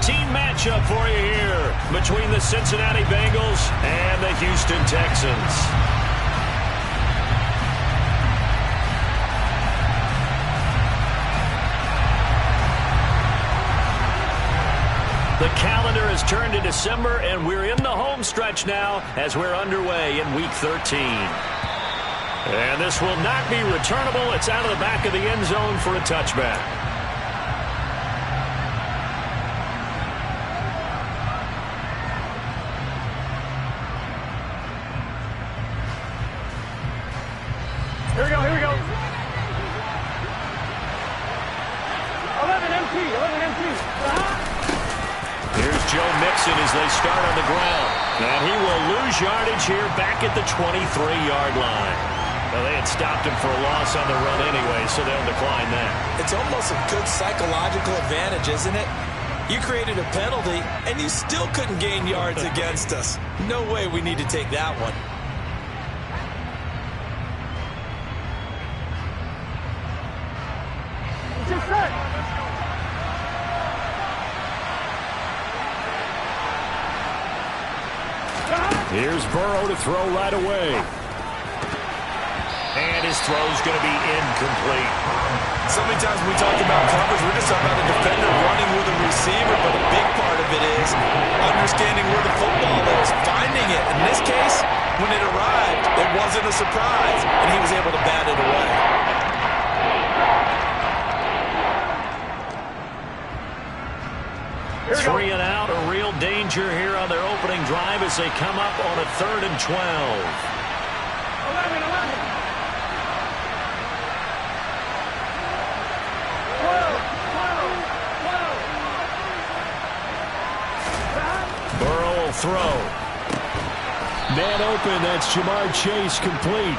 Team matchup for you here between the Cincinnati Bengals and the Houston Texans. The calendar has turned to December, and we're in the home stretch now as we're underway in Week 13. And this will not be returnable. It's out of the back of the end zone for a touchback. Here we go, here we go. 11 empty. Here's Joe Mixon as they start on the ground. And he will lose yardage here back at the 23-yard line. Well, they had stopped him for a loss on the run anyway, so they'll decline that. It's almost a good psychological advantage, isn't it? You created a penalty, and you still couldn't gain yards against us. No way we need to take that one. Just set. Here's Burrow to throw right away. And his throw's going to be incomplete. So many times when we talk about coverage, we're just talking about a defender running with a receiver, but a big part of it is understanding where the football is, finding it. In this case, when it arrived, it wasn't a surprise, and he was able to bat it away. Three and out, a real danger here on their opening drive as they come up on a 3rd and 12. 11, 12. Burrow will throw. Man open, that's Jamar Chase complete.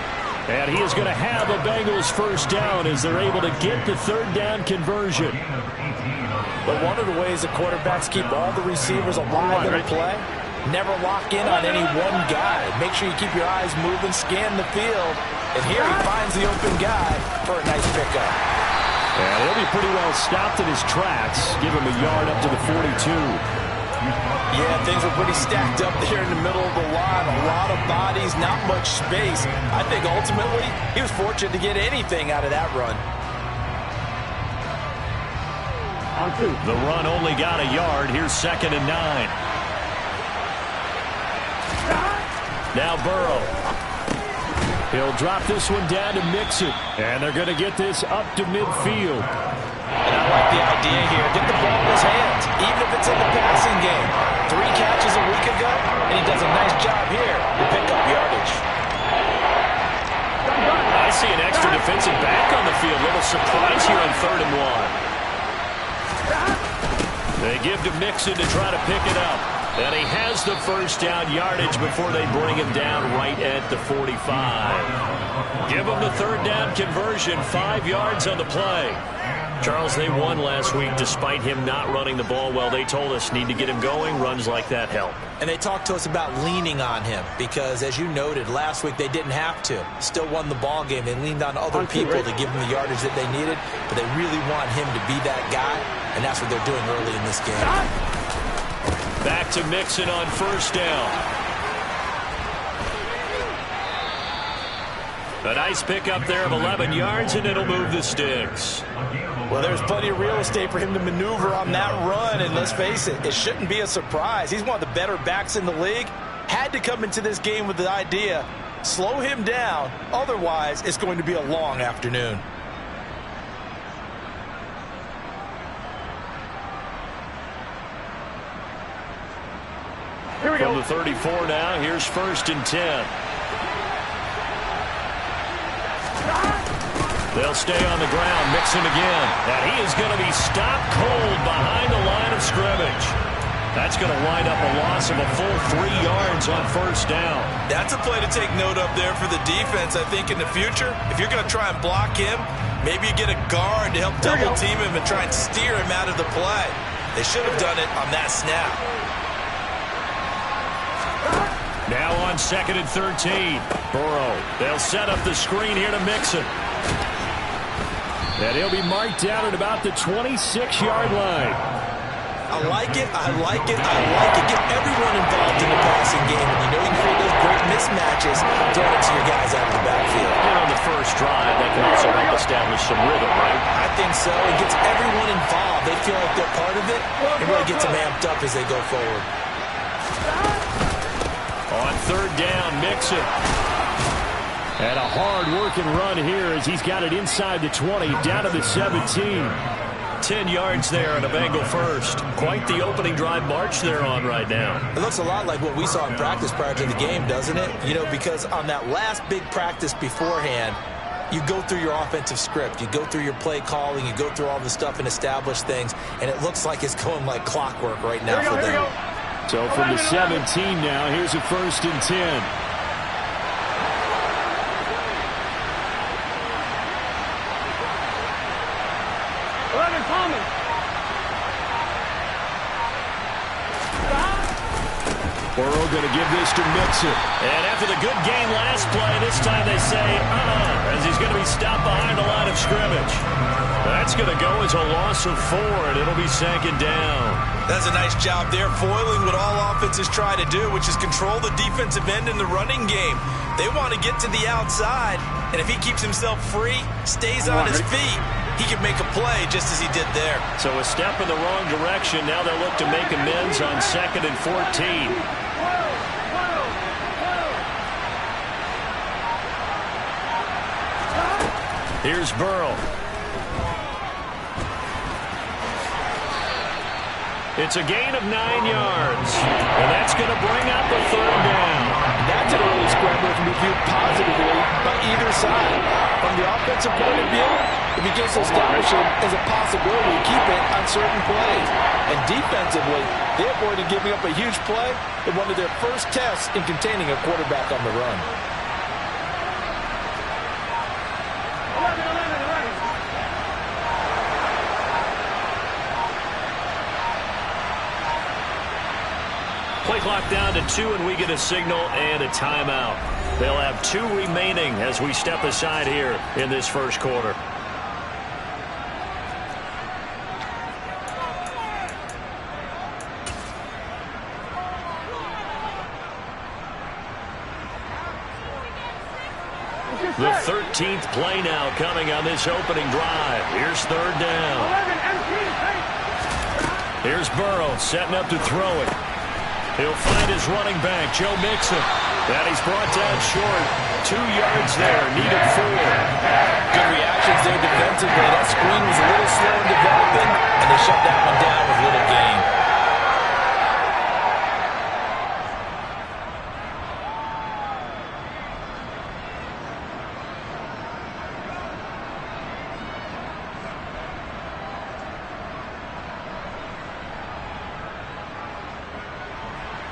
And he is going to have a Bengals first down as they're able to get the 3rd down conversion. But one of the ways that quarterbacks keep all the receivers alive in a play, never lock in on any one guy. Make sure you keep your eyes moving, scan the field. And here he finds the open guy for a nice pickup. And he'll be pretty well stopped in his tracks. Give him a yard up to the 42. Yeah, things were pretty stacked up there in the middle of the line. A lot of bodies, not much space. I think ultimately he was fortunate to get anything out of that run. The run only got a yard. Here's 2nd and 9. Now Burrow. He'll drop this one down to Mixon. And they're going to get this up to midfield. And I like the idea here. Get the ball in his hands, even if it's in the passing game. 3 catches a week ago, and he does a nice job here to pick up yardage. I see an extra defensive back on the field. Little surprise here on 3rd and 1. They give to Mixon to try to pick it up. And he has the first down yardage before they bring him down right at the 45. Give him the 3rd down conversion, 5 yards on the play. Charles, they won last week despite him not running the ball well. They told us need to get him going. Runs like that help. And they talked to us about leaning on him because, as you noted, last week they didn't have to. Still won the ball game. They leaned on other people to give them the yardage that they needed, but they really want him to be that guy, and that's what they're doing early in this game. Back to Mixon on 1st down. A nice pickup there of 11 yards, and it'll move the sticks. Well, there's plenty of real estate for him to maneuver on that run, and let's face it, it shouldn't be a surprise. He's one of the better backs in the league. Had to come into this game with the idea, slow him down, otherwise it's going to be a long afternoon. Here we go. From the 34 now, here's 1st and 10. They'll stay on the ground. Mixon again. And he is going to be stopped cold behind the line of scrimmage. That's going to wind up a loss of a full 3 yards on 1st down. That's a play to take note of there for the defense, I think, in the future. If you're going to try and block him, maybe you get a guard to help double team him and try and steer him out of the play. They should have done it on that snap. Now on 2nd and 13. Burrow. They'll set up the screen here to Mixon. And he'll be marked down at about the 26-yard line. I like it. I like it. I like it. Get everyone involved in the passing game. And you know you can create those great mismatches throwing it to your guys out of the backfield. And on the first drive, that can also help establish some rhythm, right? I think so. It gets everyone involved. They feel like they're part of it. It really gets them amped up as they go forward. On third down, Mixon. And a hard-working run here as he's got it inside the 20, down to the 17. 10 yards there on a Bengal first. Quite the opening drive march they're on right now. It looks a lot like what we saw in practice prior to the game, doesn't it? You know, because on that last big practice beforehand, you go through your offensive script. You go through your play calling. You go through all the stuff and establish things. And it looks like it's going like clockwork right now for them. So from the 17 now, here's a 1st and 10. Burrow going to give this to Mixon. And after the good game last play, this time they say, as he's going to be stopped behind the line of scrimmage. That's going to go as a loss of 4, and it'll be 2nd down. That's a nice job there, foiling what all offenses try to do, which is control the defensive end in the running game. They want to get to the outside, and if he keeps himself free, stays on his feet, he can make a play just as he did there. So a step in the wrong direction. Now they'll look to make amends on 2nd and 14. Here's Burrow. It's a gain of 9 yards. And that's going to bring up a 3rd down. That's an early scramble that can be viewed positively by either side. From the offensive point of view, it begins to establish it as a possibility to keep it on certain plays. And defensively, they avoided giving up a huge play in one of their first tests in containing a quarterback on the run. Play clock down to 2, and we get a signal and a timeout. They'll have 2 remaining as we step aside here in this first quarter. The 13th play now coming on this opening drive. Here's 3rd down. Here's Burrow setting up to throw it. He'll find his running back, Joe Mixon. And he's brought down short. 2 yards there, needed 4. Good reactions there defensively. That screen was a little slow in developing, and they shut that one down with little gain.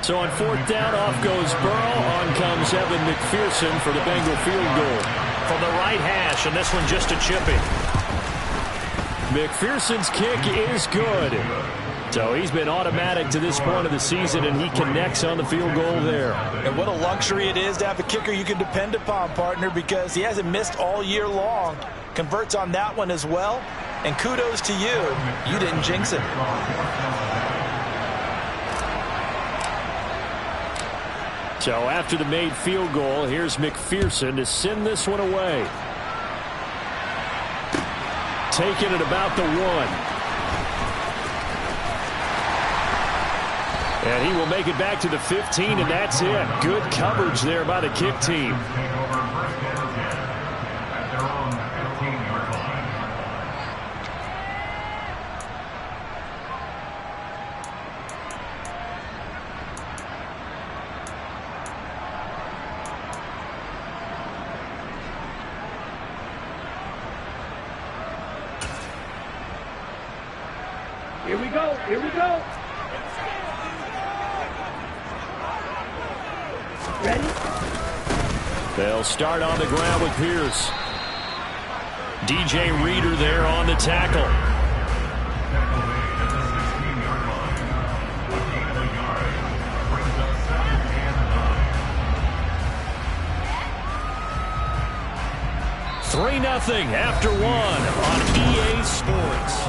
So on 4th down, off goes Burrow. On comes Evan McPherson for the Bengal field goal. From the right hash, and this one just a chipping. McPherson's kick is good. So he's been automatic to this point of the season, and he connects on the field goal there. And what a luxury it is to have a kicker you can depend upon, partner, because he hasn't missed all year long. Converts on that one as well. And kudos to you. You didn't jinx it. So after the made field goal, here's McPherson to send this one away. Taking it about the 1. And he will make it back to the 15, and that's it. Good coverage there by the kick team. Here we go. Here we go. Ready? They'll start on the ground with Pierce. DJ Reader there on the tackle. Three 3-0 after 1 on EA Sports.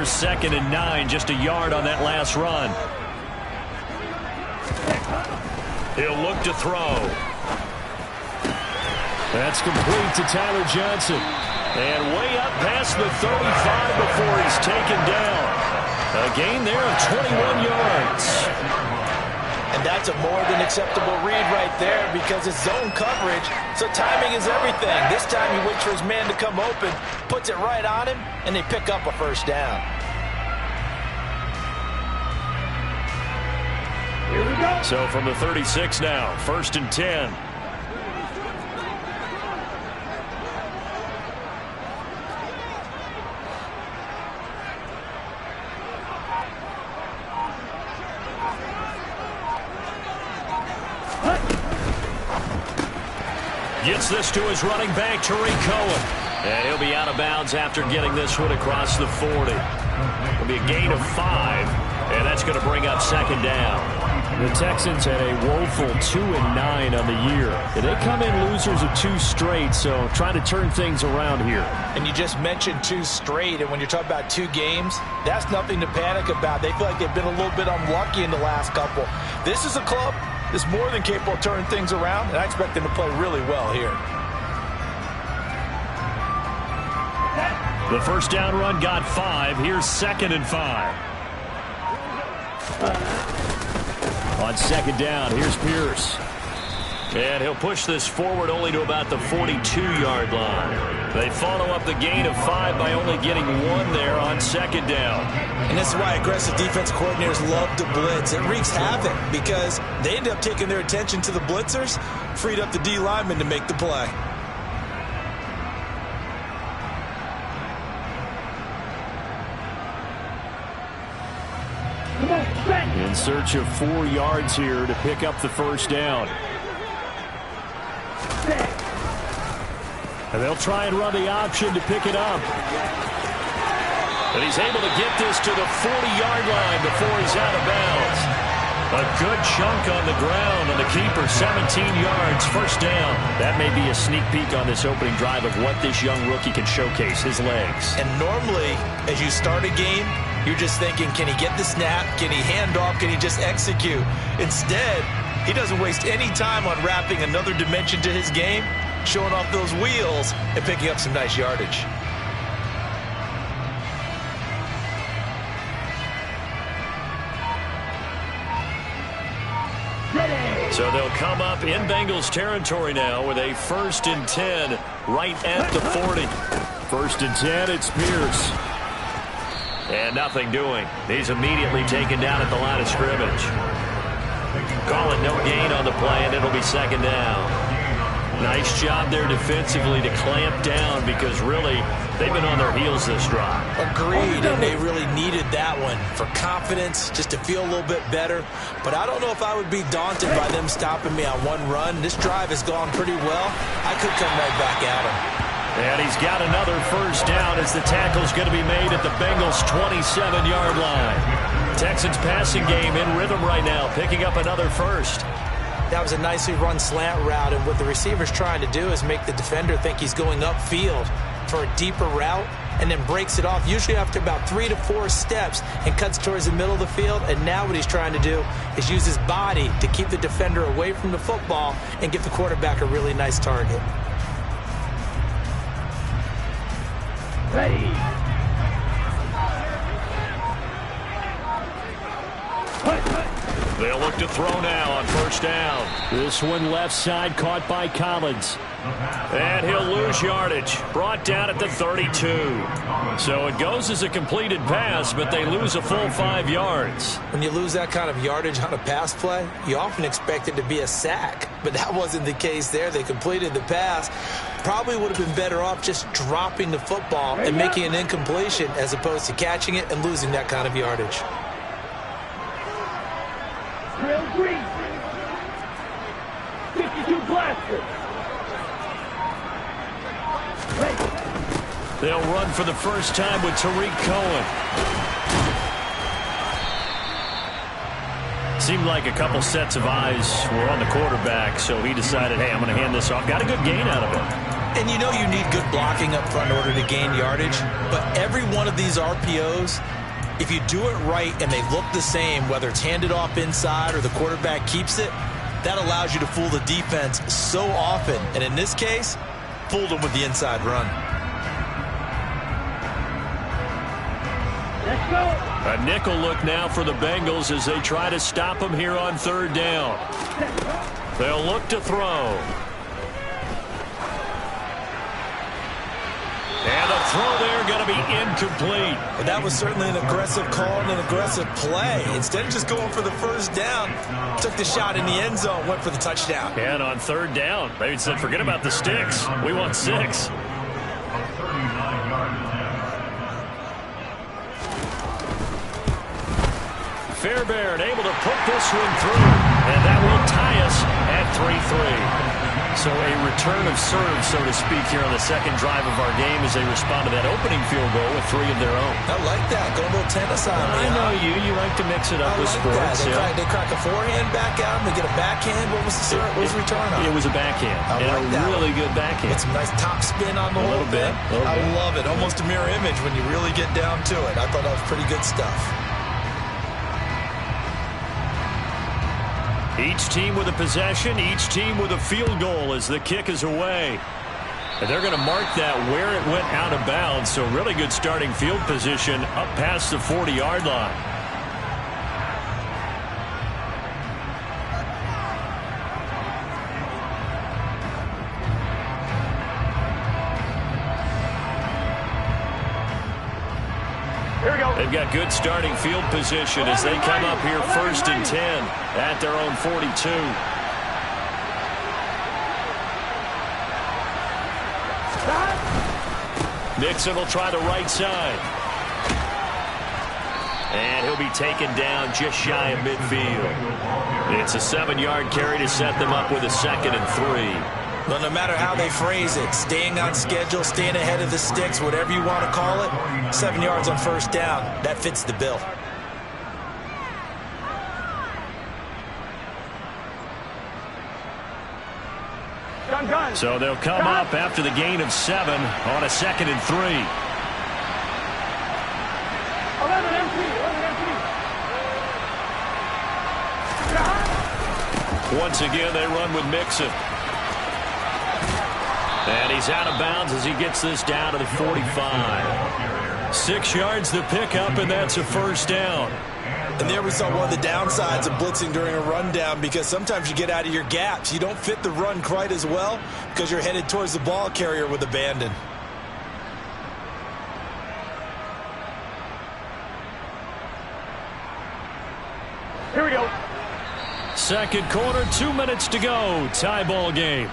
Here's 2nd and 9, just a yard on that last run. He'll look to throw. That's complete to Tyler Johnson. And way up past the 35 before he's taken down. A gain there of 21 yards. And that's a more than acceptable read right there because it's zone coverage, so timing is everything. This time he waits for his man to come open, puts it right on him, and they pick up a first down. Here we go. So from the 36 now, 1st and 10. Gets this to his running back, Tariq Cohen. And he'll be out of bounds after getting this one across the 40. It'll be a gain of 5, and that's going to bring up 2nd down. The Texans had a woeful 2-9 on the year. They come in losers of 2 straight, so trying to turn things around here. And you just mentioned 2 straight, and when you're talking about 2 games, that's nothing to panic about. They feel like they've been a little bit unlucky in the last couple. This is a club that's more than capable of turning things around, and I expect them to play really well here. The first down run got 5. Here's 2nd and 5. On 2nd down, here's Pierce. And he'll push this forward only to about the 42-yard line. They follow up the gain of 5 by only getting 1 there on 2nd down. And this is why aggressive defense coordinators love to blitz. It wreaks havoc because they end up taking their attention to the blitzers, freed up the D lineman to make the play. In search of 4 yards here to pick up the first down. And they'll try and run the option to pick it up. And he's able to get this to the 40-yard line before he's out of bounds. A good chunk on the ground, and the keeper 17 yards, first down. That may be a sneak peek on this opening drive of what this young rookie can showcase, his legs. And normally, as you start a game, you're just thinking, can he get the snap? Can he hand off? Can he just execute? Instead, he doesn't waste any time on wrapping another dimension to his game, showing off those wheels, and picking up some nice yardage. So they'll come up in Bengals territory now with a 1st and 10 right at the 40. 1st and 10, it's Pierce. And nothing doing. He's immediately taken down at the line of scrimmage. Call it no gain on the play, and it'll be 2nd down. Nice job there defensively to clamp down because really they've been on their heels this drive. Agreed, and they really needed that one for confidence, just to feel a little bit better. But I don't know if I would be daunted by them stopping me on one run. This drive has gone pretty well. I could come right back at him. And he's got another first down as the tackle's going to be made at the Bengals' 27-yard line. Texans passing game in rhythm right now, picking up another first. That was a nicely run slant route, and what the receiver's trying to do is make the defender think he's going upfield for a deeper route and then breaks it off, usually after about 3 to 4 steps, and cuts towards the middle of the field. And now what he's trying to do is use his body to keep the defender away from the football and give the quarterback a really nice target. Ready. They'll look to throw now on first down. This one left side caught by Collins. And he'll lose yardage. Brought down at the 32. So it goes as a completed pass, but they lose a full 5 yards. When you lose that kind of yardage on a pass play, you often expect it to be a sack. But that wasn't the case there. They completed the pass. Probably would have been better off just dropping the football and making an incompletion as opposed to catching it and losing that kind of yardage. Drill green. 52 blaster. They'll run for the first time with Tariq Cohen. Seemed like a couple sets of eyes were on the quarterback, so he decided, hey, I'm going to hand this off. Got a good gain out of it. And you know you need good blocking up front in order to gain yardage, but every one of these RPOs If you do it right and they look the same, whether it's handed off inside or the quarterback keeps it, that allows you to fool the defense so often. And in this case, fooled them with the inside run. Let's go. A nickel look now for the Bengals as they try to stop him here on third down. They'll look to throw. And the throw there going to be incomplete. But that was certainly an aggressive call and an aggressive play. Instead of just going for the first down, took the shot in the end zone, went for the touchdown. And on third down, they said, forget about the sticks. We want 6. Fairbairn able to put this one through, and that will tie us at 3-3. So a return of serve, so to speak, here on the second drive of our game as they respond to that opening field goal with 3 of their own. I like that. Go a little tennis on me. I know you. You like to mix it up with sports. They crack a forehand back out and they get a backhand. What was the return on? It was a backhand. I like that. Really good backhand. Get some nice top spin on the whole thing. I love it. Almost a mirror image when you really get down to it. I thought that was pretty good stuff. Each team with a possession, each team with a field goal as the kick is away. And they're going to mark that where it went out of bounds, so really good starting field position up past the 40-yard line. They've got good starting field position as they come up here 1st and 10 at their own 42. Mixon will try the right side. And he'll be taken down just shy of midfield. It's a 7-yard carry to set them up with a 2nd and 3. But no matter how they phrase it, staying on schedule, staying ahead of the sticks, whatever you want to call it, 7 yards on first down, that fits the bill. So they'll come up after the gain of 7 on a 2nd and 3. 11 empty. Once again, they run with Mixon. And he's out of bounds as he gets this down to the 45. 6 yards the pickup, and that's a first down. And there we saw one of the downsides of blitzing during a rundown, because sometimes you get out of your gaps. You don't fit the run quite as well because you're headed towards the ball carrier with abandon. Here we go. Second quarter, 2 minutes to go. Tie ball game.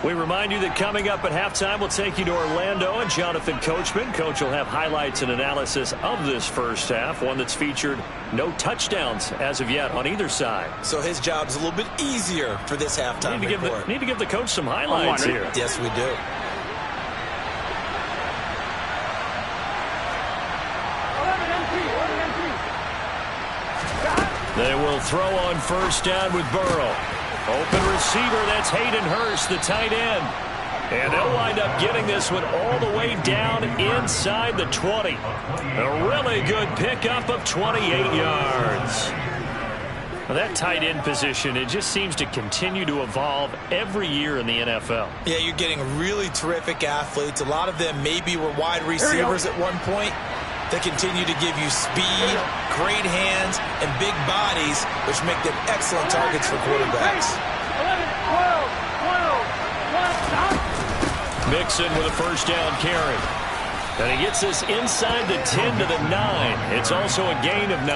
We remind you that coming up at halftime, we'll take you to Orlando and Jonathan Coachman. Coach will have highlights and analysis of this first half, one that's featured no touchdowns as of yet on either side. So his job's a little bit easier for this halftime report. Need to give the coach some highlights here. Yes, we do. They will throw on first down with Burrow. Open receiver, that's Hayden Hurst, the tight end. And they'll wind up getting this one all the way down inside the 20. A really good pickup of 28 yards. Well, that tight end position, it just seems to continue to evolve every year in the NFL. Yeah, you're getting really terrific athletes. A lot of them maybe were wide receivers at one point. They continue to give you speed, great hands, and big bodies, which make them excellent targets for quarterbacks. 11, 12, Mixon with a first down carry. And he gets this inside the 10 to the 9. It's also a gain of 9.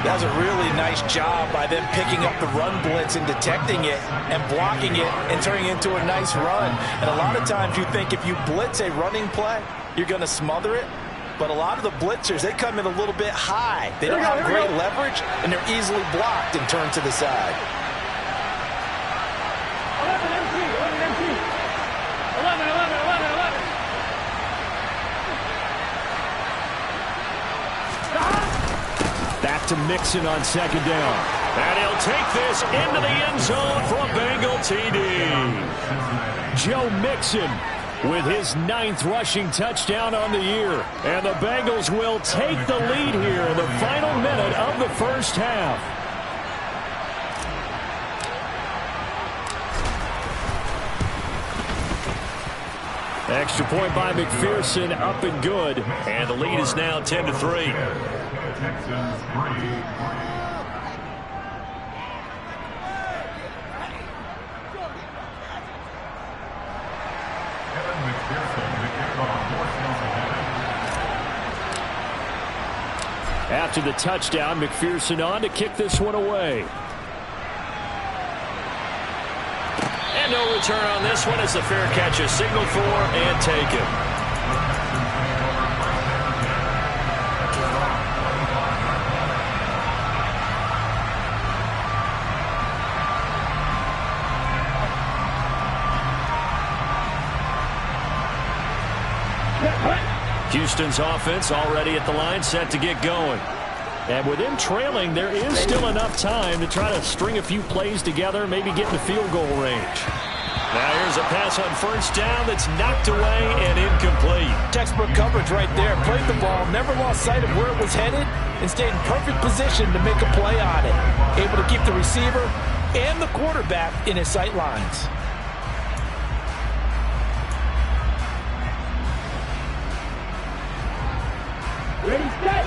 That was a really nice job by them picking up the run blitz and detecting it and blocking it and turning it into a nice run. And a lot of times you think if you blitz a running play, you're going to smother it. But a lot of the blitzers, they come in a little bit high. They don't have great leverage, and they're easily blocked and turned to the side. 11 empty. 11. Back to Mixon on second down. And he'll take this into the end zone for a Bengal TD. Joe Mixon with his 9th rushing touchdown on the year. And the Bengals will take the lead here in the final minute of the first half. Extra point by McPherson, up and good. And the lead is now 10-3. After the touchdown, McPherson on to kick this one away. And no return on this one as the fair catch is signaled for and taken. Houston's offense already at the line, set to get going. And with them trailing, there is still enough time to try to string a few plays together, maybe get in the field goal range. Now here's a pass on first down that's knocked away and incomplete. Textbook coverage right there. Played the ball, never lost sight of where it was headed, and stayed in perfect position to make a play on it. Able to keep the receiver and the quarterback in his sight lines.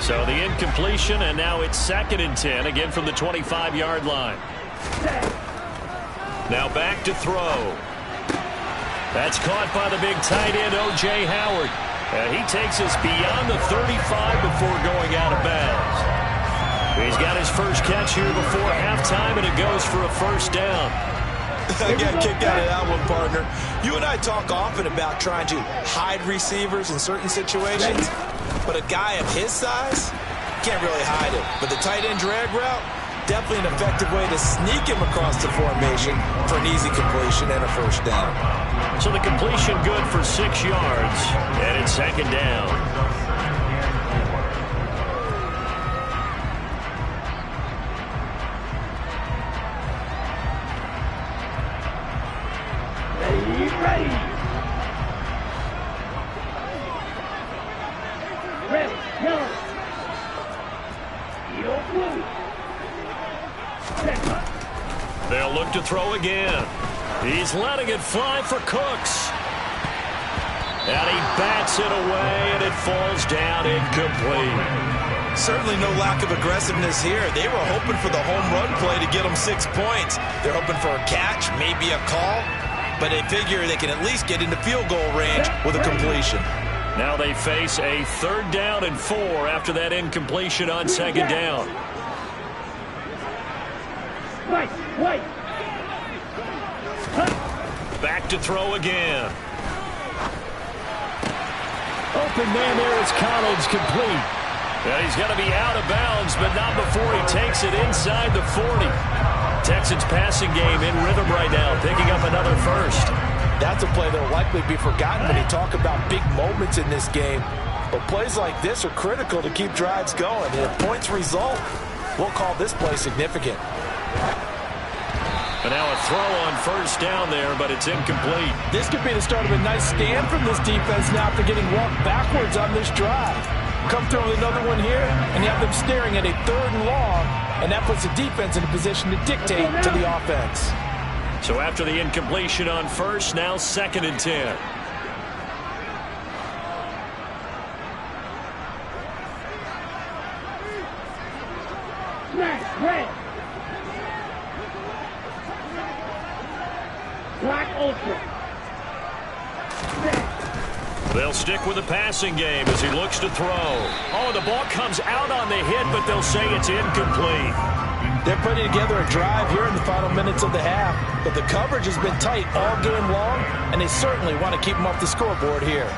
So the incompletion, and now it's 2nd and 10, again from the 25-yard line. Now back to throw. That's caught by the big tight end, O.J. Howard. And he takes us beyond the 35 before going out of bounds. He's got his first catch here before halftime, and it goes for a first down. I got kicked out of that one, partner. You and I talk often about trying to hide receivers in certain situations. But a guy of his size, can't really hide him. But the tight end drag route, definitely an effective way to sneak him across the formation for an easy completion and a first down. So the completion good for 6 yards, and it's 2nd down. Ready. They'll look to throw again. He's letting it fly for Cooks. And he bats it away, and it falls down incomplete. Certainly no lack of aggressiveness here. They were hoping for the home run play to get them 6 points. They're hoping for a catch, maybe a call, but they figure they can at least get into field goal range with a completion. Now they face a 3rd down and 4 after that incompletion on 2nd down. Wait. Back to throw again. Open man there is Collins, complete. And he's going to be out of bounds, but not before he takes it inside the 40. Texans passing game in rhythm right now, picking up another first. That's a play that will likely be forgotten when you talk about big moments in this game. But plays like this are critical to keep drives going. And if points result, we'll call this play significant. And now a throw on first down there, but it's incomplete. This could be the start of a nice stand from this defense now after getting walked backwards on this drive. Come through with another one here, and you have them staring at a 3rd and long, and that puts the defense in a position to dictate to the offense. So after the incompletion on first, now 2nd and 10. Red. Black Ultra. They'll stick with the passing game as he looks to throw. Oh, the ball comes out on the hit, but they'll say it's incomplete. They're putting together a drive here in the final minutes of the half, but the coverage has been tight all game long, and they certainly want to keep them off the scoreboard here.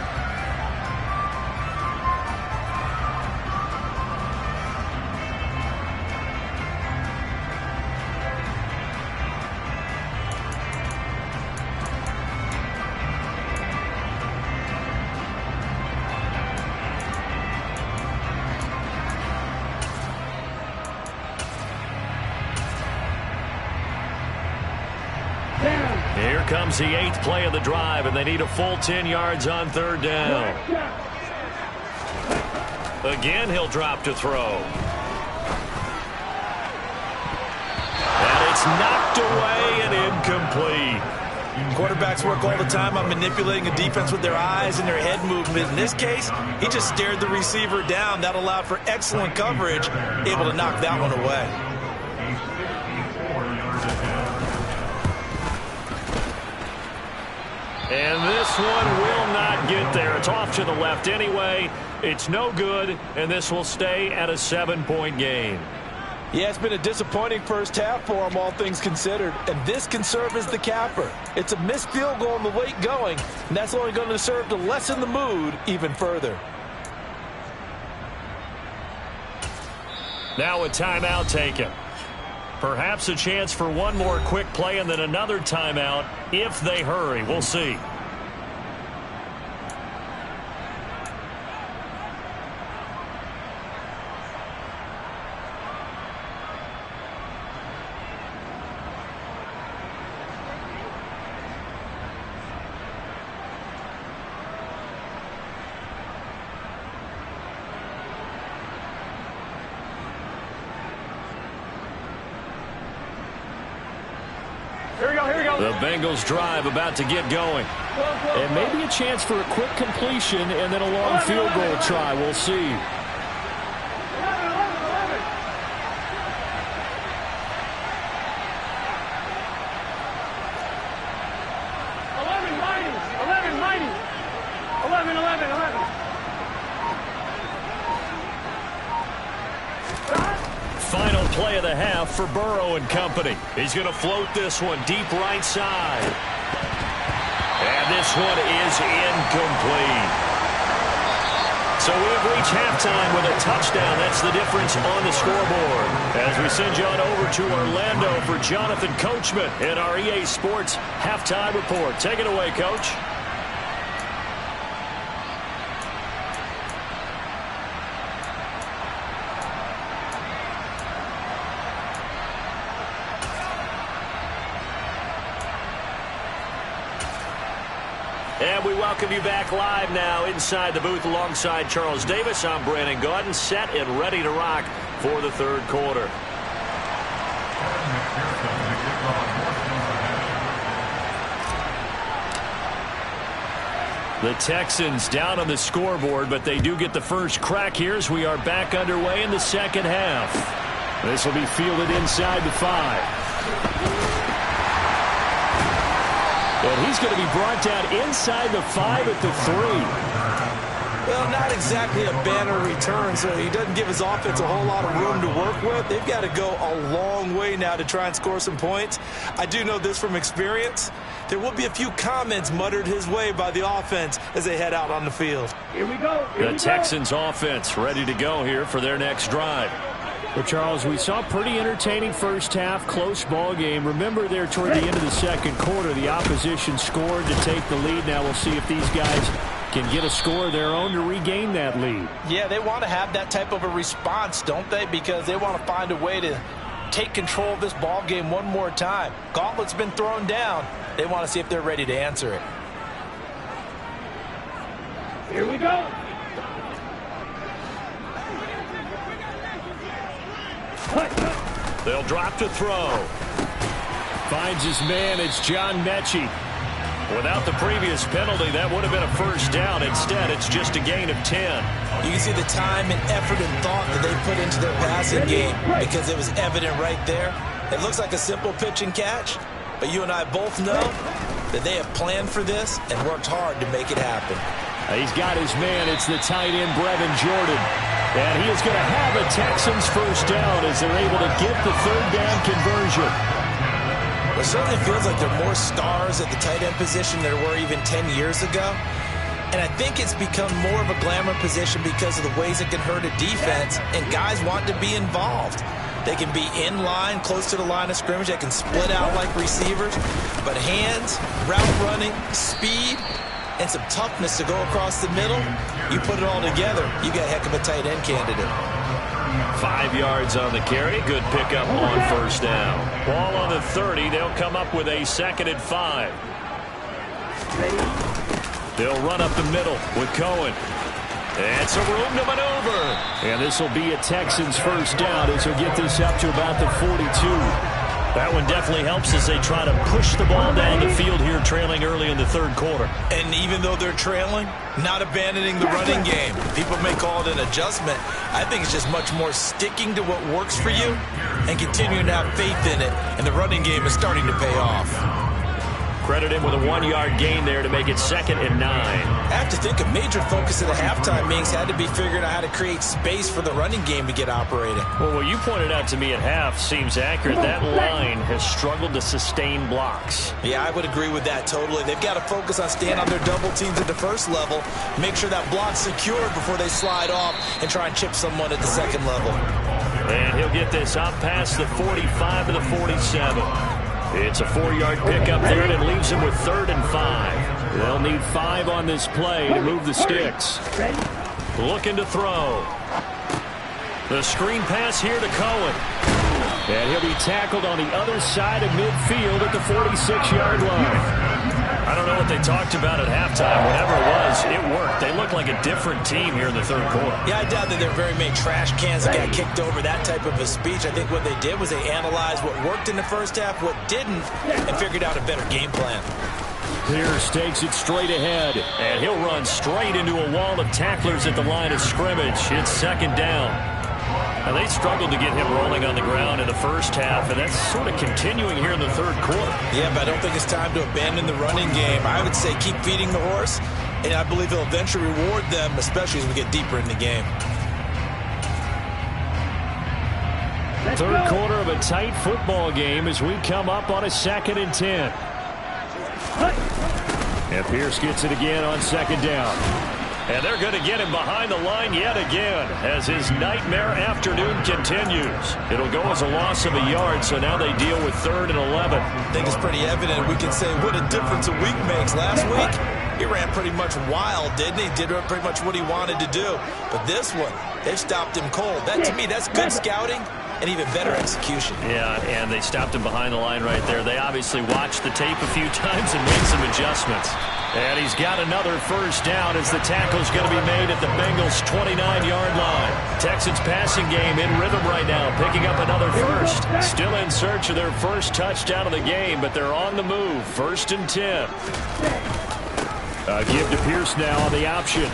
comes the 8th play of the drive, and they need a full 10 yards on third down. Again, he'll drop to throw. And it's knocked away and incomplete. Quarterbacks work all the time on manipulating a defense with their eyes and their head movement. In this case, he just stared the receiver down. That allowed for excellent coverage, able to knock that one away. And this one will not get there. It's off to the left anyway. It's no good, and this will stay at a 7-point game. Yeah, it's been a disappointing first half for him, all things considered. And this can serve as the capper. It's a missed field goal in the late going, and that's only going to serve to lessen the mood even further. Now a timeout taken. Perhaps a chance for one more quick play and then another timeout if they hurry. We'll see. The Bengals drive about to get going. And maybe a chance for a quick completion and then a long field goal try. We'll see. Final play of the half for Burrow and company. He's going to float this one deep right side. And this one is incomplete. So we have reached halftime with a touchdown. That's the difference on the scoreboard. As we send you on over to Orlando for Jonathan Coachman in our EA Sports Halftime Report. Take it away, Coach. And we welcome you back live now inside the booth alongside Charles Davis. I'm Brandon Gaudin, set and ready to rock for the third quarter. The Texans down on the scoreboard, but they do get the first crack here as we are back underway in the second half. This will be fielded inside the 5. And he's going to be brought down inside the 5 at the 3. Well, not exactly a banner return, so he doesn't give his offense a whole lot of room to work with. They've got to go a long way now to try and score some points. I do know this from experience. There will be a few comments muttered his way by the offense as they head out on the field. Here we go. The Texans offense ready to go here for their next drive. Well, Charles, we saw pretty entertaining first half, close ball game. Remember there toward the end of the second quarter, the opposition scored to take the lead. Now we'll see if these guys can get a score of their own to regain that lead. Yeah, they want to have that type of a response, don't they? Because they want to find a way to take control of this ball game one more time. Gauntlet's been thrown down. They want to see if they're ready to answer it. Here we go. They'll drop to throw. Finds his man. It's John Mechie. Without the previous penalty, that would have been a first down. Instead, it's just a gain of 10. You can see the time and effort and thought that they put into their passing game because it was evident right there. It looks like a simple pitch and catch, but you and I both know that they have planned for this and worked hard to make it happen. He's got his man. It's the tight end, Brevin Jordan. And he is going to have a Texans first down as they're able to get the third down conversion. It certainly feels like there are more stars at the tight end position than there were even 10 years ago. And I think it's become more of a glamour position because of the ways it can hurt a defense, and guys want to be involved. They can be in line, close to the line of scrimmage. They can split out like receivers. But hands, route running, speed, and some toughness to go across the middle, you put it all together, you got a heck of a tight end candidate. 5 yards on the carry. Good pickup on first down. Ball on the 30. They'll come up with a 2nd and 5. They'll run up the middle with Cohen. It's a room to maneuver. And this will be a Texans first down as he'll get this up to about the 42. That one definitely helps as they try to push the ball down the field here, trailing early in the third quarter. And even though they're trailing, not abandoning the running game. People may call it an adjustment. I think it's just much more sticking to what works for you and continuing to have faith in it. And the running game is starting to pay off. Credit him with a 1-yard gain there to make it 2nd and 9. I have to think a major focus of the halftime meetings had to be figuring out how to create space for the running game to get operating. Well, what you pointed out to me at half seems accurate. That line has struggled to sustain blocks. Yeah, I would agree with that totally. They've got to focus on staying on their double teams at the first level, make sure that block's secured before they slide off and try and chip someone at the second level. And he'll get this up past the 45 to the 47. It's a 4-yard pickup there, and it leaves him with 3rd and 5. They'll need 5 on this play to move the sticks. Looking to throw. The screen pass here to Cohen. And he'll be tackled on the other side of midfield at the 46-yard line. I don't know what they talked about at halftime. Whatever it was, it worked. They look like a different team here in the third quarter. Yeah, I doubt that there are very many trash cans that got kicked over that type of a speech. I think what they did was they analyzed what worked in the first half, what didn't, and figured out a better game plan. Pierce takes it straight ahead. And he'll run straight into a wall of tacklers at the line of scrimmage. It's 2nd down. Now, they struggled to get him rolling on the ground in the first half, and that's sort of continuing here in the third quarter. Yeah, but I don't think it's time to abandon the running game. I would say keep feeding the horse, and I believe he'll eventually reward them, especially as we get deeper in the game. Third quarter of a tight football game as we come up on a 2nd and 10. And Pierce gets it again on 2nd down. And they're going to get him behind the line yet again as his nightmare afternoon continues. It'll go as a loss of a yard, so now they deal with 3rd and 11. I think it's pretty evident. We can say what a difference a week makes. Last week, he ran pretty much wild, didn't he? Did pretty much what he wanted to do. But this one, they've stopped him cold. That, to me, that's good scouting and even better execution. Yeah, and they stopped him behind the line right there. They obviously watched the tape a few times and made some adjustments. And he's got another first down as the tackle's going to be made at the Bengals' 29-yard line. Texans passing game in rhythm right now, picking up another first. Still in search of their first touchdown of the game, but they're on the move. 1st and 10. Give to Pierce now on the option.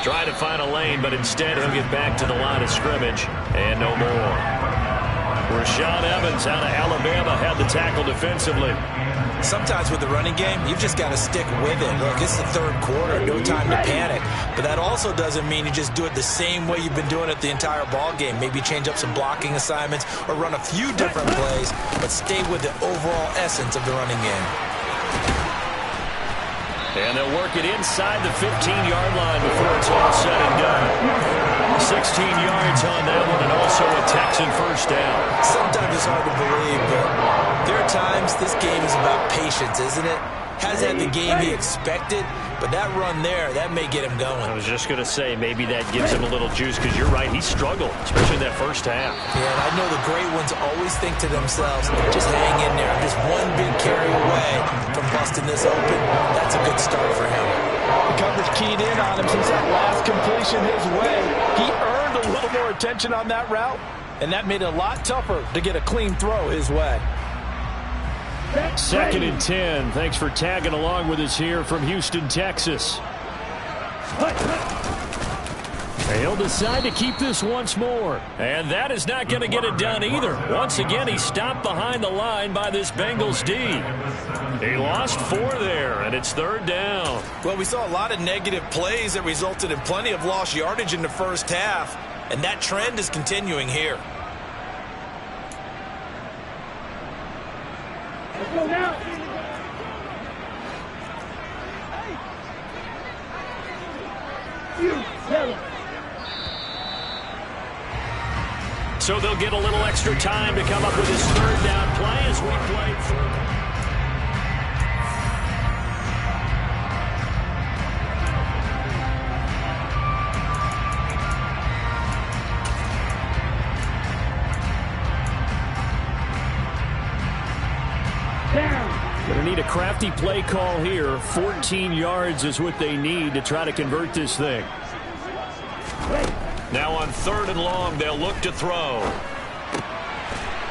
Trying to find a lane, but instead he'll get back to the line of scrimmage. And no more. Rashaan Evans out of Alabama had the tackle defensively. Sometimes with the running game, you've just got to stick with it. Look, it's the third quarter, no time to panic. But that also doesn't mean you just do it the same way you've been doing it the entire ball game. Maybe change up some blocking assignments or run a few different plays, but stay with the overall essence of the running game. And they'll work it inside the 15-yard line before it's all said and done. 16 yards on that one, and also a Texan first down. Sometimes it's hard to believe, but there are times this game is about patience, isn't it? Hasn't had the game he expected, but that run there, that may get him going. I was just going to say, maybe that gives him a little juice, because you're right, he struggled, especially in that first half. Yeah, and I know the great ones always think to themselves, just hang in there. Just one big carry away from busting this open. That's a good start for him. The coverage keyed in on him since that last completion his way. He earned a little more attention on that route, and that made it a lot tougher to get a clean throw his way. 2nd and 10. Thanks for tagging along with us here from Houston, Texas. He'll decide to keep this once more. And that is not going to get it done either. Once again, he stopped behind the line by this Bengals D. He lost 4 there, and it's 3rd down. Well, we saw a lot of negative plays that resulted in plenty of lost yardage in the first half, and that trend is continuing here. Let's go now. So they'll get a little extra time to come up with his 3rd down play as we play through. Going to need a crafty play call here. 14 yards is what they need to try to convert this thing. Now on 3rd and long, they'll look to throw.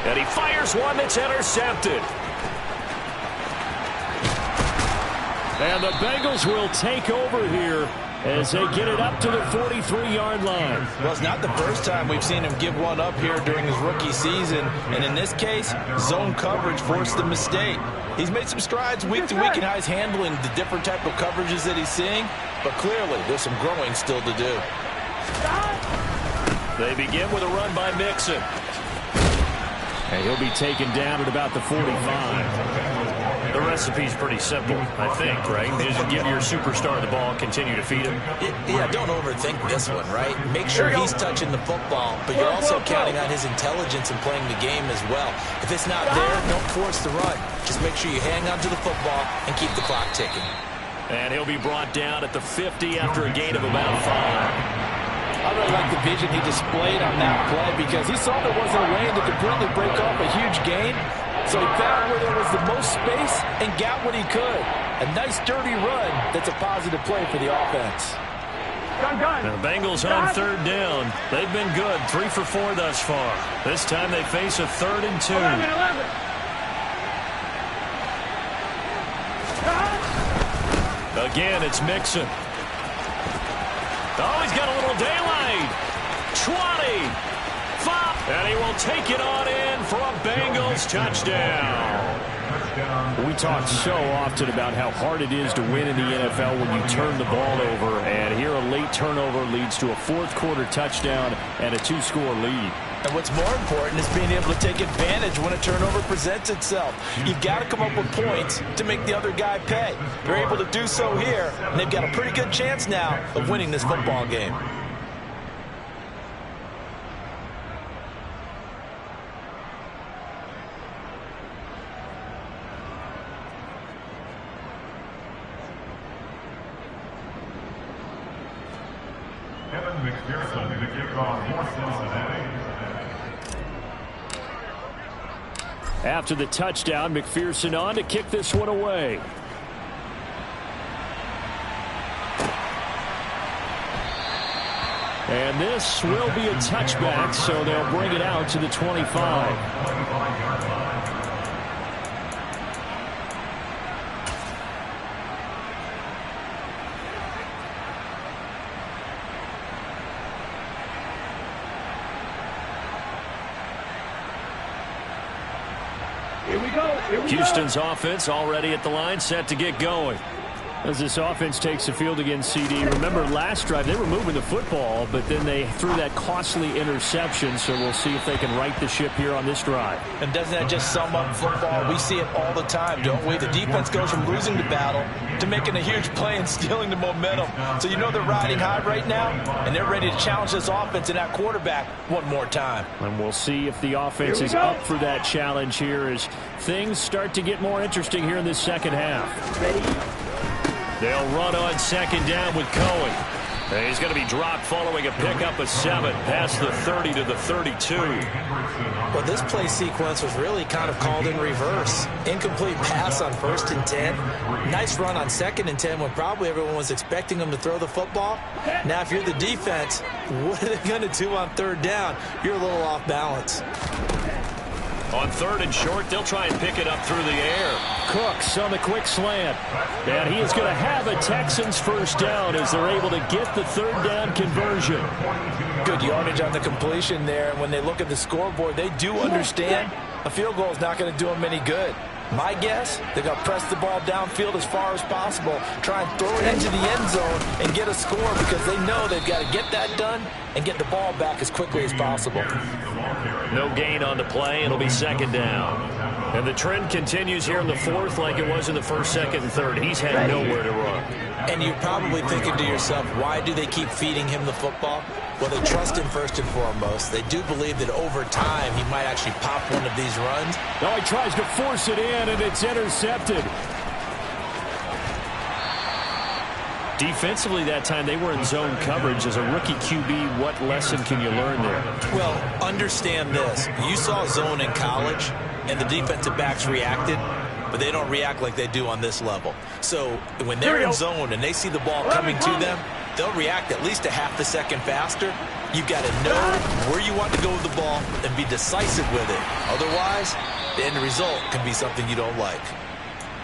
And he fires one that's intercepted. And the Bengals will take over here as they get it up to the 43-yard line. Well, it's not the first time we've seen him give one up here during his rookie season. And in this case, zone coverage forced the mistake. He's made some strides week to week in how he's handling the different type of coverages that he's seeing. But clearly, there's some growing still to do. They begin with a run by Mixon. And he'll be taken down at about the 45. The recipe's pretty simple, I think, right? Just give your superstar the ball, continue to feed him. Yeah, don't overthink this one, right? Make sure he's touching the football, but you're also counting on his intelligence in playing the game as well. If it's not there, don't force the run. Just make sure you hang on to the football and keep the clock ticking. And he'll be brought down at the 50 after a gain of about 5. I really like the vision he displayed on that play because he saw there wasn't a lane to completely break off a huge gain. So he found where there was the most space and got what he could. A nice, dirty run that's a positive play for the offense. Now the Bengals on 3rd down. They've been good, 3 for 4 thus far. This time they face a 3rd and 2. Again, it's Mixon. Oh, he's got a little daylight. 20. 5. And he will take it on in for a Bengals touchdown. We talk so often about how hard it is to win in the NFL when you turn the ball over. And here a late turnover leads to a 4th-quarter touchdown and a 2-score lead. And what's more important is being able to take advantage when a turnover presents itself. You've got to come up with points to make the other guy pay. They're able to do so here, and they've got a pretty good chance now of winning this football game. After the touchdown, McPherson on to kick this one away. And this will be a touchback, so they'll bring it out to the 25. Houston's offense already at the line, set to get going. As this offense takes the field against CD, remember last drive they were moving the football, but then they threw that costly interception, so we'll see if they can right the ship here on this drive. And doesn't that just sum up football? We see it all the time, don't we? The defense goes from losing the battle to making a huge play and stealing the momentum. So you know they're riding high right now, and they're ready to challenge this offense and that quarterback one more time. And we'll see if the offense is up for that challenge here as things start to get more interesting here in this second half. Ready? They'll run on 2nd down with Cohen. And he's going to be dropped following a pickup of 7 past the 30 to the 32. Well, this play sequence was really kind of called in reverse. Incomplete pass on 1st and 10. Nice run on 2nd and 10 when probably everyone was expecting them to throw the football. Now, if you're the defense, what are they going to do on 3rd down? You're a little off balance. On 3rd and short, they'll try and pick it up through the air. Cooks on the quick slant. And he is going to have a Texans first down as they're able to get the 3rd down conversion. Good yardage on the completion there. And when they look at the scoreboard, they do understand a field goal is not going to do them any good. My guess, they're going to press the ball downfield as far as possible, try and throw it into the end zone and get a score because they know they've got to get that done and get the ball back as quickly as possible. No gain on the play. It'll be 2nd down. And the trend continues here in the 4th like it was in the 1st, 2nd, and 3rd. He's had nowhere to run. And you're probably thinking to yourself, why do they keep feeding him the football? Well, they trust him first and foremost. They do believe that over time he might actually pop one of these runs. Now he tries to force it in, and it's intercepted. Defensively that time, they were in zone coverage. As a rookie QB, what lesson can you learn there? Well, understand this. You saw zone in college, and the defensive backs reacted. but they don't react like they do on this level. So when they're in zone and they see the ball coming to them, they'll react at least a half a second faster. You've got to know where you want to go with the ball and be decisive with it. Otherwise, the end result can be something you don't like.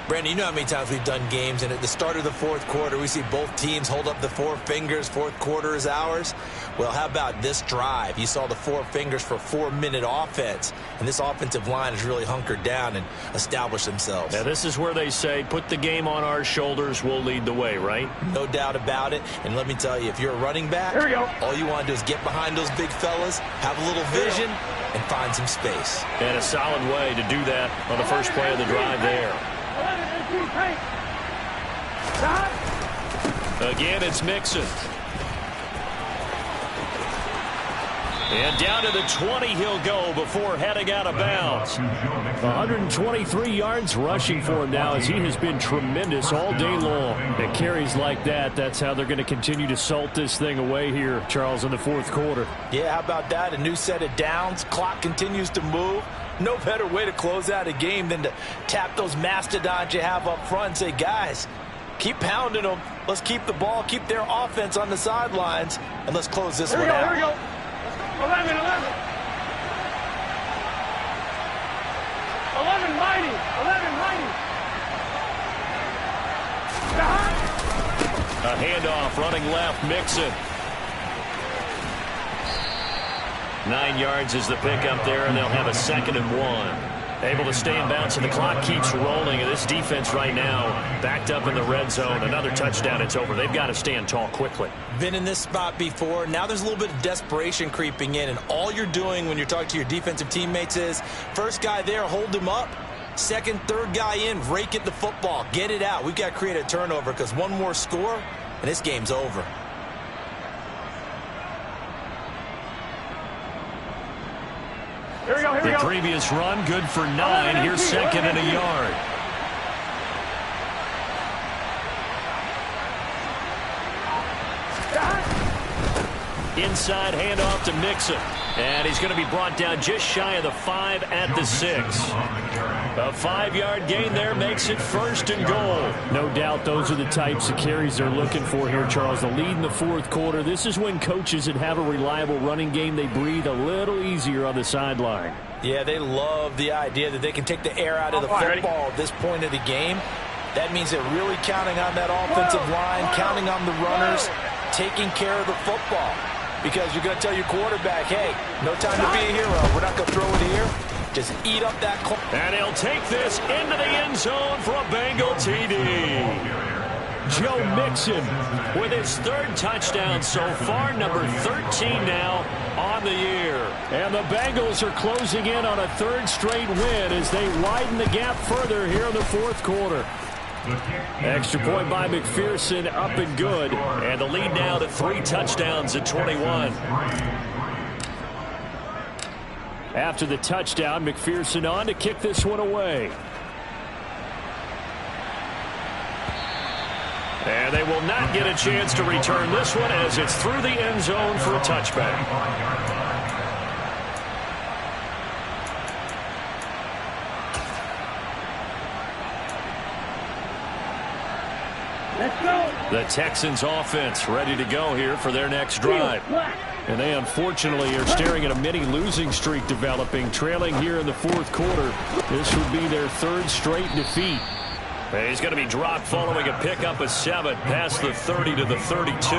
Brandon, you know how many times we've done games, and at the start of the fourth quarter, we see both teams hold up the four fingers, fourth quarter is ours. Well, how about this drive? You saw the four fingers for 4-minute offense, and this offensive line has really hunkered down and established themselves. Yeah, this is where they say, put the game on our shoulders, we'll lead the way, right? No doubt about it, and let me tell you, if you're a running back, all you want to do is get behind those big fellas, have a little vision, and find some space. And a solid way to do that on the first play of the drive there. Again, it's Mixon. And down to the 20 he'll go before heading out of bounds. 123 yards rushing for him now, as he has been tremendous all day long. At carries like that, that's how they're going to continue to salt this thing away here, Charles, in the fourth quarter. Yeah, how about that? A new set of downs. Clock continues to move. No better way to close out a game than to tap those mastodons you have up front and say, guys, keep pounding them. Let's keep the ball, keep their offense on the sidelines, and let's close this one out. Here we go. 11 mighty. A handoff running left, Mixon. 9 yards is the pickup there, and they'll have a 2nd and 1. Able to stay in bounds, and the clock keeps rolling. And this defense right now backed up in the red zone. Another touchdown, it's over. They've got to stand tall quickly. Been in this spot before. Now there's a little bit of desperation creeping in, and all you're doing when you're talking to your defensive teammates is first guy there, hold him up. Second, third guy in, rake at the football. Get it out. We've got to create a turnover because one more score, and this game's over. The previous run, good for 9. Here's 2nd and a yard. Inside handoff to Mixon. And he's going to be brought down just shy of the 5 at the 6. A 5-yard gain there makes it 1st and goal. No doubt those are the types of carries they're looking for here, Charles. The lead in the fourth quarter. This is when coaches that have a reliable running game, they breathe a little easier on the sideline. Yeah, they love the idea that they can take the air out of the football at this point of the game. That means they're really counting on that offensive line, counting on the runners, taking care of the football. Because you're going to tell your quarterback, hey, no time to be a hero. We're not going to throw it here. Just eat up that clock. And he'll take this into the end zone for a Bengal TD. Joe Mixon with his 3rd touchdown so far, number 13 now on the year. And the Bengals are closing in on a 3rd straight win as they widen the gap further here in the fourth quarter. Extra point by McPherson, up and good. And the lead now to 3 touchdowns at 21. After the touchdown, McPherson on to kick this one away. And they will not get a chance to return this one as it's through the end zone for a touchback. The Texans offense ready to go here for their next drive. And they unfortunately are staring at a mini losing streak developing, trailing here in the fourth quarter. This would be their 3rd straight defeat. He's going to be dropped following a pickup of 7 past the 30 to the 32.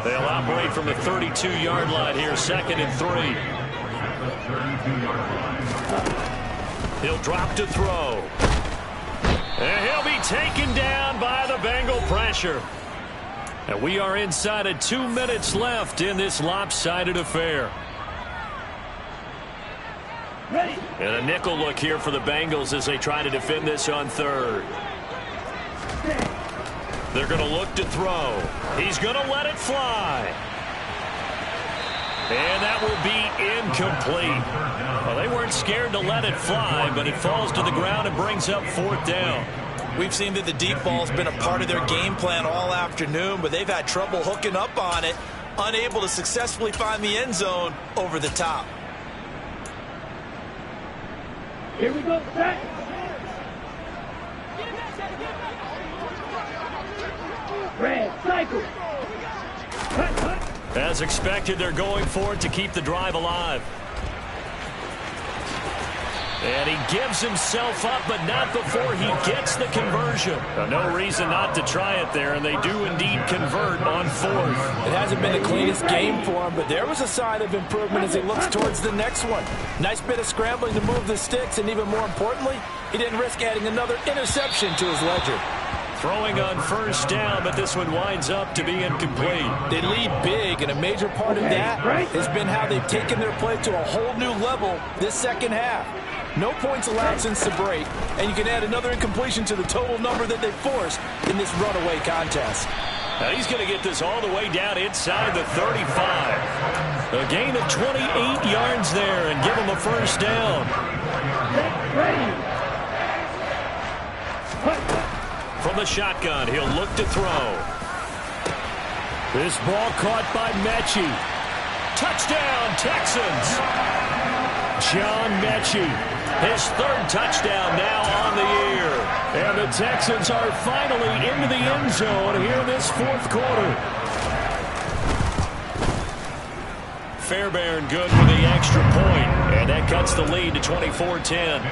They'll operate from the 32-yard line here, 2nd and 3. He'll drop to throw. And he'll be taken down by the Bengal pressure. And we are inside of 2 minutes left in this lopsided affair. Ready. And a nickel look here for the Bengals as they try to defend this on 3rd. They're going to look to throw. He's going to let it fly. And that will be incomplete. Well, they weren't scared to let it fly, but it falls to the ground and brings up 4th down. We've seen that the deep ball's been a part of their game plan all afternoon, but they've had trouble hooking up on it, unable to successfully find the end zone over the top. Here we go. Set. As expected, they're going for it to keep the drive alive. And he gives himself up, but not before he gets the conversion. No reason not to try it there, and they do indeed convert on fourth. It hasn't been the cleanest game for him, but there was a sign of improvement as he looks towards the next one. Nice bit of scrambling to move the sticks, and even more importantly, he didn't risk adding another interception to his ledger. Throwing on first down, but this one winds up to be incomplete. They lead big, and a major part of that has been how they've taken their play to a whole new level this second half. No points allowed since the break, and you can add another incompletion to the total number that they forced in this runaway contest. Now he's going to get this all the way down inside the 35. A gain of 28 yards there and give him a first down. From the shotgun, he'll look to throw. This ball caught by Mechie. Touchdown, Texans. John Mechie. His third touchdown now on the year. And the Texans are finally into the end zone here in this fourth quarter. Fairbairn good for the extra point, and that cuts the lead to 24-10.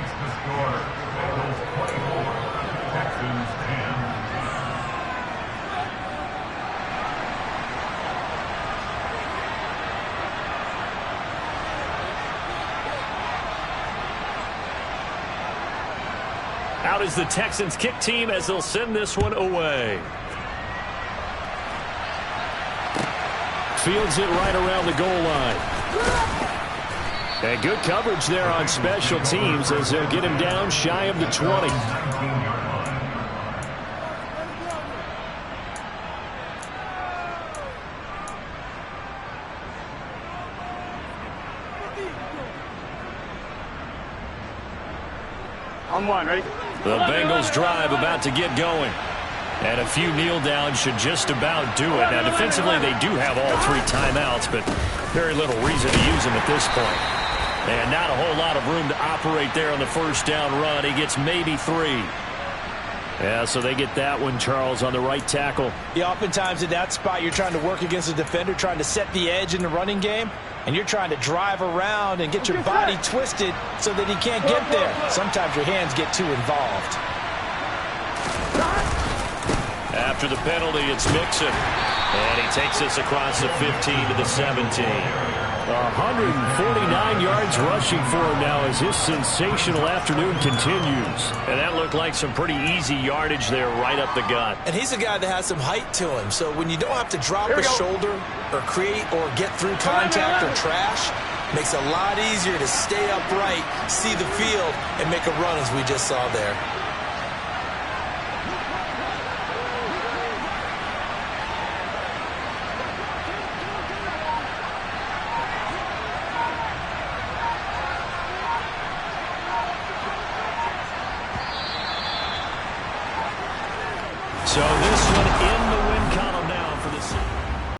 Out is the Texans kick team as they'll send this one away. Fields it right around the goal line. And good coverage there on special teams as they'll get him down shy of the 20. On one, ready? The Bengals drive about to get going. And a few kneel downs should just about do it. Now, defensively, they do have all three timeouts, but very little reason to use them at this point. And not a whole lot of room to operate there on the first down run. He gets maybe 3. Yeah, so they get that one, Charles, on the right tackle. Yeah, oftentimes in that spot, you're trying to work against a defender, trying to set the edge in the running game, and you're trying to drive around and get your body twisted so that he can't get there. Sometimes your hands get too involved. After the penalty, it's Mixon. And he takes us across the 15 to the 17. 149 yards rushing for him now as his sensational afternoon continues. And that looked like some pretty easy yardage there right up the gut. And he's a guy that has some height to him, so when you don't have to drop a shoulder or create or get through contact or trash, makes it a lot easier to stay upright, see the field, and make a run as we just saw there. So this one in